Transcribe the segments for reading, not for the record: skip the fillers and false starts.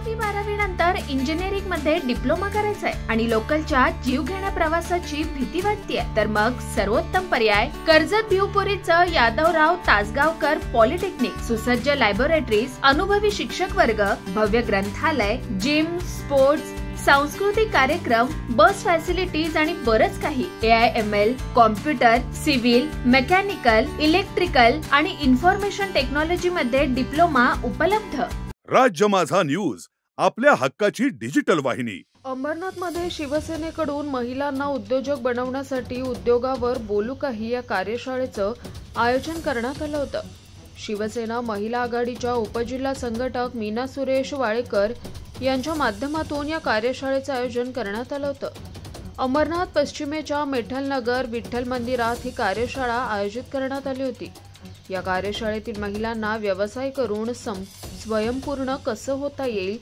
10वी-12वी नंतर इंजिनिअरिंग मध्ये डिप्लोमा करायचंय आणि लोकलच्या जीव घेण्या प्रवासाची भीती वाटतेय, तर मग सर्वोत्तम पर्याय कर्जत भिवपुरीचं यादवराव तासगावकर पॉलिटेक्निक. सुसज्ज लॅबोरेटरीज, अनुभवी शिक्षक वर्ग, भव्य ग्रंथालय, जिम, स्पोर्ट्स, सांस्कृतिक कार्यक्रम, बस फॅसिलिटीज आणि बरच काही. AIML, computer, civil, mechanical, electrical आणि इन्फॉर्मेशन टेक्नॉलॉजी मध्ये डिप्लोमा उपलब्ध. राज्य माझा न्यूज, आपल्या हक्काची डिजिटल वाहिनी. अंबरनाथमध्ये शिवसेनेकडून महिलांना उद्योजक बनवण्यासाठी उद्योगावर बोलू काही या कार्यशाळेचं आयोजन करण्यात आलं होतं. शिवसेना महिला आघाडीच्या उपजिल्हा संघटक मीना सुरेश वाळेकर यांच्या माध्यमातून या कार्यशाळेचं आयोजन करण्यात आलं होतं. अंबरनाथ पश्चिमेच्या मेठलनगर विठ्ठल मंदिरात ही कार्यशाळा आयोजित करण्यात आली होती. या कार्यशाळेतील महिलांना व्यवसाय करून स्वयंपूर्ण कसं होता येईल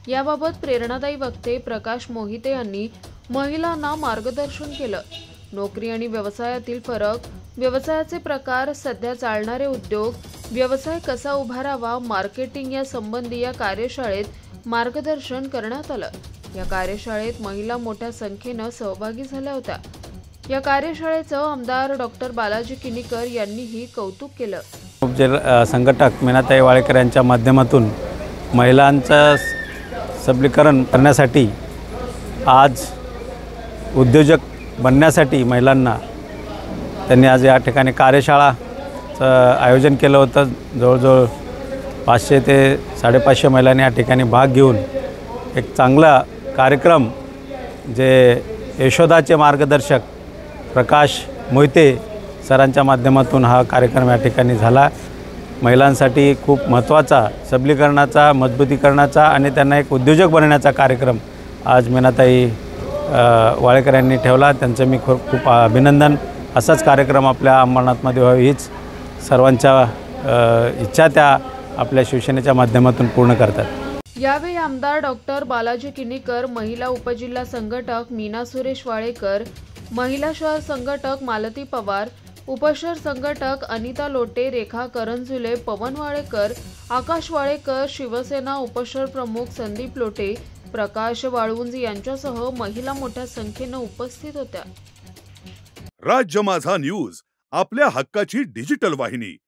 याबाबत प्रेरणादायी वक्ते प्रकाश मोहिते यांनी महिलांना मार्गदर्शन केलं. नोकरी आणि व्यवसायातील फरक, व्यवसायाचे प्रकार, सध्या चालणारे उद्योग, व्यवसाय कसा उभारावा, मार्केटिंग या संबंधी या कार्यशाळेत मार्गदर्शन करण्यात आलं. या कार्यशाळेत महिला मोठ्या संख्येनं सहभागी झाल्या होत्या. या कार्यशाळेचं आमदार डॉक्टर बालाजी किनीकर यांनीही कौतुक केलं. संघटक मीनाताई वाळेकर यांच्या माध्यमातून महिलांचं सबलीकरण करण्यासाठी आज उद्योजक बनण्यासाठी महिलांना त्यांनी आज या ठिकाणी कार्यशाळाचं आयोजन केलं होतं. जवळजवळ 500 ते 550 महिलांनी या ठिकाणी भाग घेऊन एक चांगला कार्यक्रम, जे यशोदाचे मार्गदर्शक प्रकाश मोहिते सरांच्या माध्यमातून हा कार्यक्रम या ठिकाणी झाला. महिलांसाठी खूप महत्त्वाचा सबलीकरणाचा, मजबूतीकरणाचा आणि त्यांना एक उद्योजक बनवण्याचा कार्यक्रम आज मीनाताई वाळेकर यांनी ठेवला. त्यांचं मी खूप अभिनंदन. असाच कार्यक्रम आपल्या अंबरनाथमध्ये व्हावी हीच सर्वांच्या इच्छा त्या आपल्या शिवसेनेच्या माध्यमातून पूर्ण करतात. यावेळी आमदार डॉक्टर बालाजी किनीकर, महिला उपजिल्हा संघटक मीना सुरेश वाळेकर, महिला शहर संघटक मालती पवार, उपशहर संघटक अनिता लोटे, रेखा करंजुले, पवन वाळेकर, आकाश वाळेकर, शिवसेना उपशहर प्रमुख संदीप लोटे, प्रकाश वाळुंज यांच्यासह महिला मोठ्या संख्येनं उपस्थित होत्या. राज्य माझा न्यूज, आपल्या हक्काची डिजिटल वाहिनी.